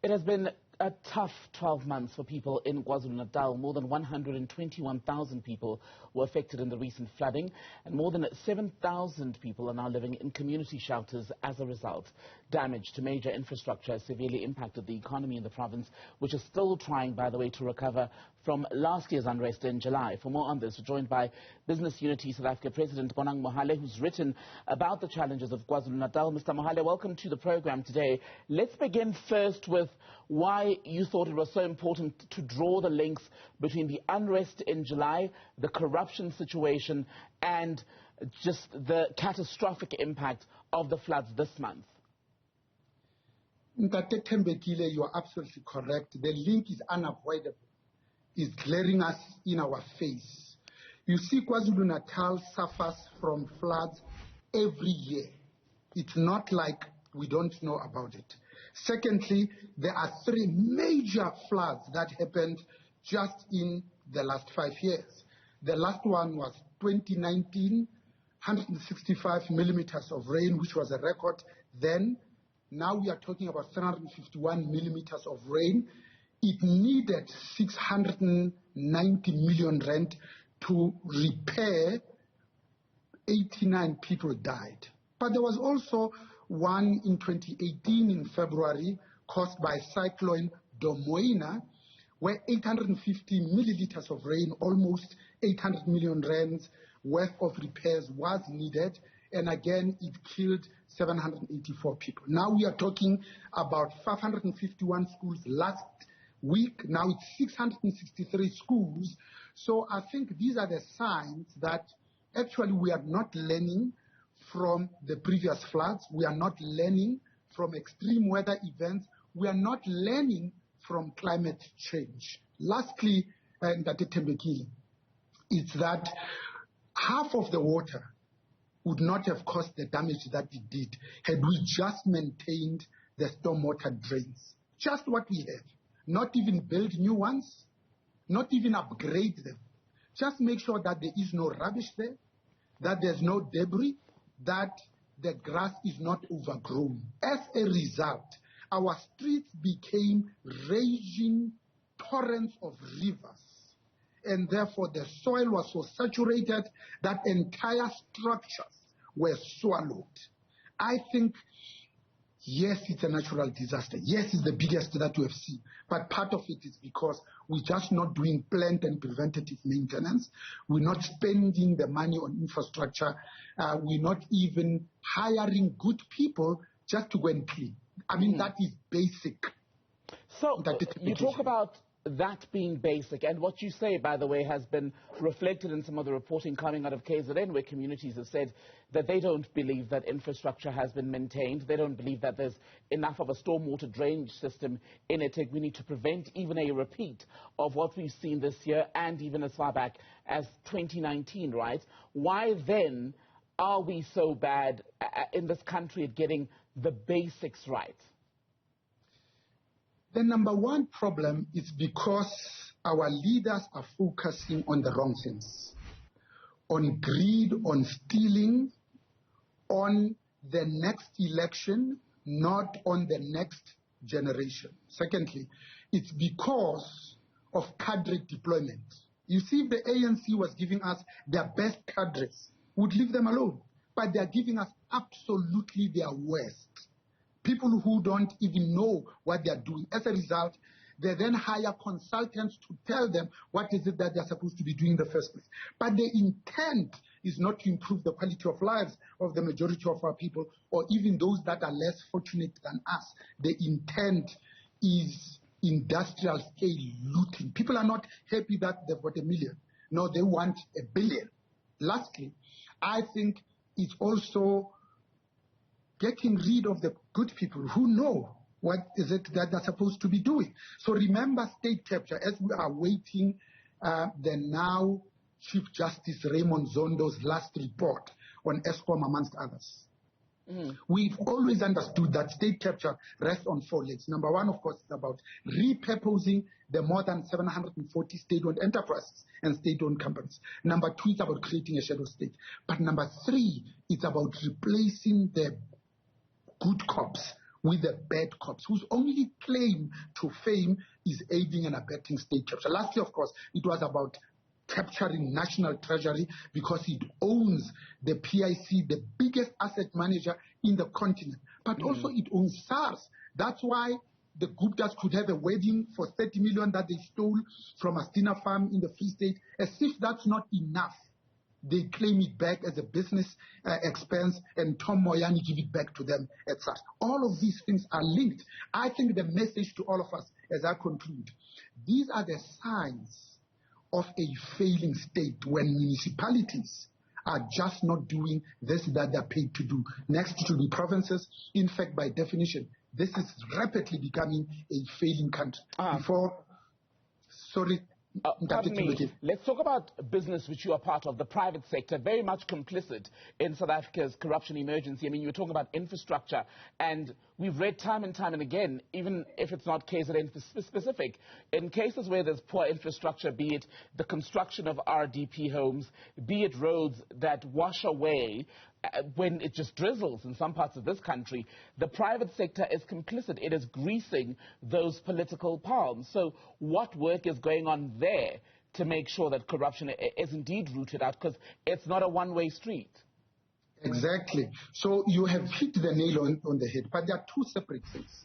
It has been a tough 12 months for people in KwaZulu-Natal. More than 121,000 people were affected in the recent flooding, and more than 7,000 people are now living in community shelters as a result. Damage to major infrastructure has severely impacted the economy in the province, which is still trying, by the way, to recover from last year's unrest in July. For more on this, we're joined by Business Unity South Africa President Bonang Mohale, who's written about the challenges of KwaZulu-Natal. Mr. Mohale, welcome to the program today. Let's begin first with why you thought it was so important to draw the links between the unrest in July, the corruption situation, and just the catastrophic impact of the floods this month. Ntate Thembekile, you are absolutely correct. The link is unavoidable. It's glaring us in our face. You see, KwaZulu-Natal suffers from floods every year. It's not like we don't know about it. Secondly, there are 3 major floods that happened just in the last 5 years. The last one was 2019, 165 millimeters of rain, which was a record then. Now we are talking about 351 millimeters of rain. It needed 690 million rand to repair. 89 people died. But there was also one in 2018 in February caused by cyclone Domoina, where 850 milliliters of rain, almost 800 million rands worth of repairs was needed. And again, it killed 784 people. Now we are talking about 551 schools last week. Now it's 663 schools. So I think these are the signs that actually we are not learning from the previous floods. We are not learning from extreme weather events. We are not learning from climate change. Lastly, Ntate Thembekile, it's that half of the water would not have caused the damage that it did had we just maintained the stormwater drains. Just what we have. Not even build new ones, not even upgrade them. Just make sure that there is no rubbish there, that there's no debris, that the grass is not overgrown. As a result, our streets became raging torrents of rivers. And therefore, the soil was so saturated that entire structures were swallowed. I think, yes, it's a natural disaster. Yes, it's the biggest that we have seen. But part of it is because we're just not doing planned and preventative maintenance. We're not spending the money on infrastructure. We're not even hiring good people just to go and clean. I mean, that is basic. So you talk about that being basic, and what you say, by the way, has been reflected in some of the reporting coming out of KZN, where communities have said that they don't believe that infrastructure has been maintained. They don't believe that there's enough of a stormwater drainage system in it. We need to prevent even a repeat of what we've seen this year and even as far back as 2019, right? Why then are we so bad in this country at getting the basics right? The number one problem is because our leaders are focusing on the wrong things, on greed, on stealing, on the next election, not on the next generation. Secondly, it's because of cadre deployment. You see, if the ANC was giving us their best cadres, we'd leave them alone. But they're giving us absolutely their worst. People who don't even know what they're doing. As a result, they then hire consultants to tell them what is it that they're supposed to be doing in the first place. But the intent is not to improve the quality of lives of the majority of our people, or even those that are less fortunate than us. The intent is industrial scale looting. People are not happy that they've got 1 million. No, they want 1 billion. Lastly, I think it's also getting rid of the good people who know what is it that they're supposed to be doing. So remember state capture, as we are waiting the now Chief Justice Raymond Zondo's last report on ESCOM, amongst others. We've always understood that state capture rests on 4 legs. Number one, of course, is about repurposing the more than 740 state-owned enterprises and state-owned companies. Number two, it's about creating a shadow state. But number three, it's about replacing the good cops with the bad cops, whose only claim to fame is aiding and abetting state capture. Last year, of course, it was about capturing National Treasury because it owns the PIC, the biggest asset manager in the continent. But also it owns SARS. That's why the Guptas could have a wedding for 30 million that they stole from a Stina farm in the Free State. As if that's not enough, they claim it back as a business expense, and Tom Moyani give it back to them at SARS. All of these things are linked. I think the message to all of us, as I conclude, these are the signs of a failing state when municipalities are just not doing this that they're paid to do. Next to the provinces, in fact, by definition, this is rapidly becoming a failing country. Pardon me. Let's talk about business, which you are part of, the private sector, very much complicit in South Africa's corruption emergency. I mean, you were talking about infrastructure, and we've read time and time and again, even if it's not KZN specific, in cases where there's poor infrastructure, be it the construction of RDP homes, be it roads that wash away when it just drizzles in some parts of this country, the private sector is complicit. It is greasing those political palms. So what work is going on there to make sure that corruption is indeed rooted out? Because it's not a one-way street. Exactly. So you have hit the nail on the head, but there are two separate things.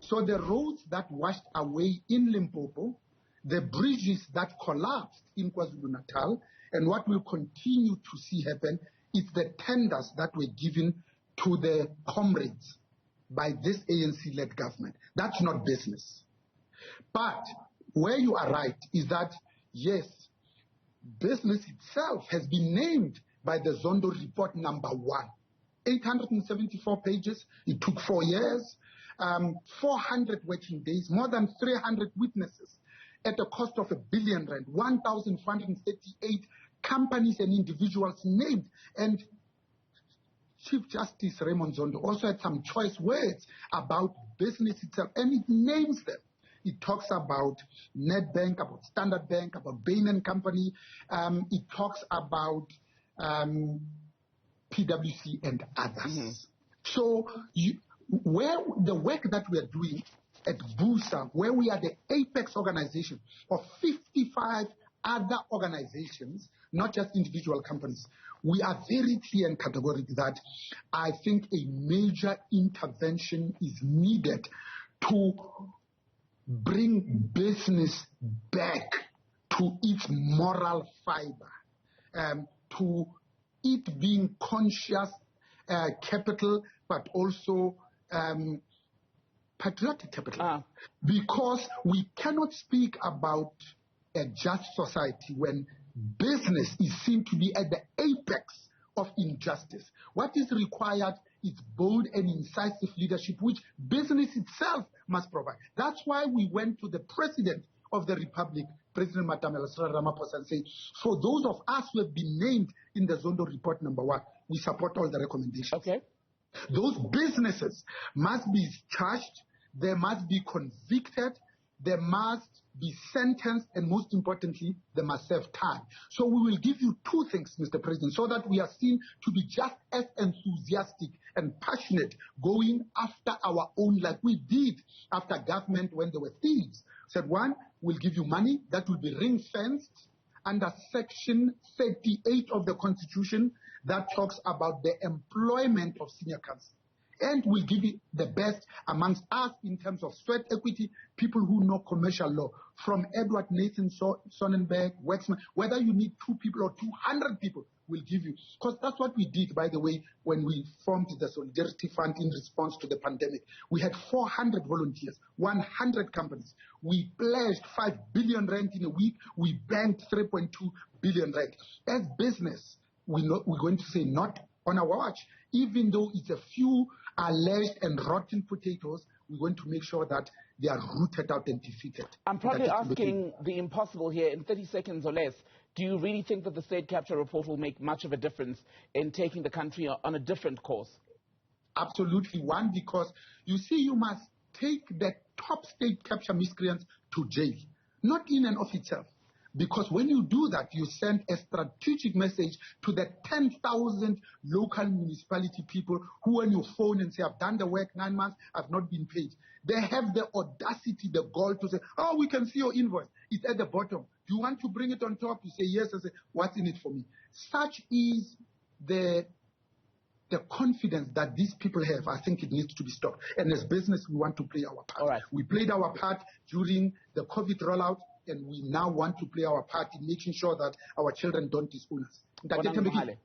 So the roads that washed away in Limpopo, the bridges that collapsed in KwaZulu-Natal, and what we'll continue to see happen, it's the tenders that were given to the comrades by this ANC-led government. That's not business. But where you are right is that, yes, business itself has been named by the Zondo report number 1. 874 pages. It took 4 years, 400 working days, more than 300 witnesses at a cost of R1 billion, 1,438 companies and individuals named. And Chief Justice Raymond Zondo also had some choice words about business itself, and it names them. It talks about Nedbank, about Standard Bank, about Bain and Company. It talks about PwC and others. So where the work that we are doing at Busa, where we are the apex organization of 55 other organizations, not just individual companies, we are very clear and categorical that I think a major intervention is needed to bring business back to its moral fiber, to it being conscious capital, but also patriotic capital. Because we cannot speak about a just society when business is seen to be at the apex of injustice. What is required is bold and incisive leadership, which business itself must provide. That's why we went to the President of the Republic, President Matamela Ramaphosa, and said, for those of us who have been named in the Zondo report number 1, we support all the recommendations. Okay. Those businesses must be charged, they must be convicted, they must be sentenced, and most importantly, they must serve time. So we will give you 2 things, Mr. President, so that we are seen to be just as enthusiastic and passionate going after our own, like we did after government when there were thieves. Said 1, we'll give you money that will be ring-fenced under Section 38 of the Constitution that talks about the employment of senior counsel. And we'll give it the best amongst us in terms of sweat equity, people who know commercial law, from Edward Nathan Sonnenberg, Wexman, whether you need 2 people or 200 people, we'll give you. Because that's what we did, by the way, when we formed the Solidarity Fund in response to the pandemic. We had 400 volunteers, 100 companies. We pledged 5 billion rand in a week. We banked 3.2 billion rand. As business, we're going to say not on our watch. Even though it's a few alleged and rotten potatoes, we're going to make sure that they are rooted out and defeated. I'm probably asking the impossible here in 30 seconds or less. Do you really think that the state capture report will make much of a difference in taking the country on a different course? Absolutely. 1, because you see, you must take the top state capture miscreants to jail, not in and of itself, Because when you do that, you send a strategic message to the 10,000 local municipality people who, on your phone and say, I've done the work 9 months, I've not been paid. They have the audacity, the gall to say, oh, we can see your invoice. It's at the bottom. Do you want to bring it on top? You say, yes. I say, what's in it for me? Such is the confidence that these people have. I think it needs to be stopped. And as business, we want to play our part. All right. We played our part during the COVID rollout, and we now want to play our part in making sure that our children don't disown us. Bonang Mohale.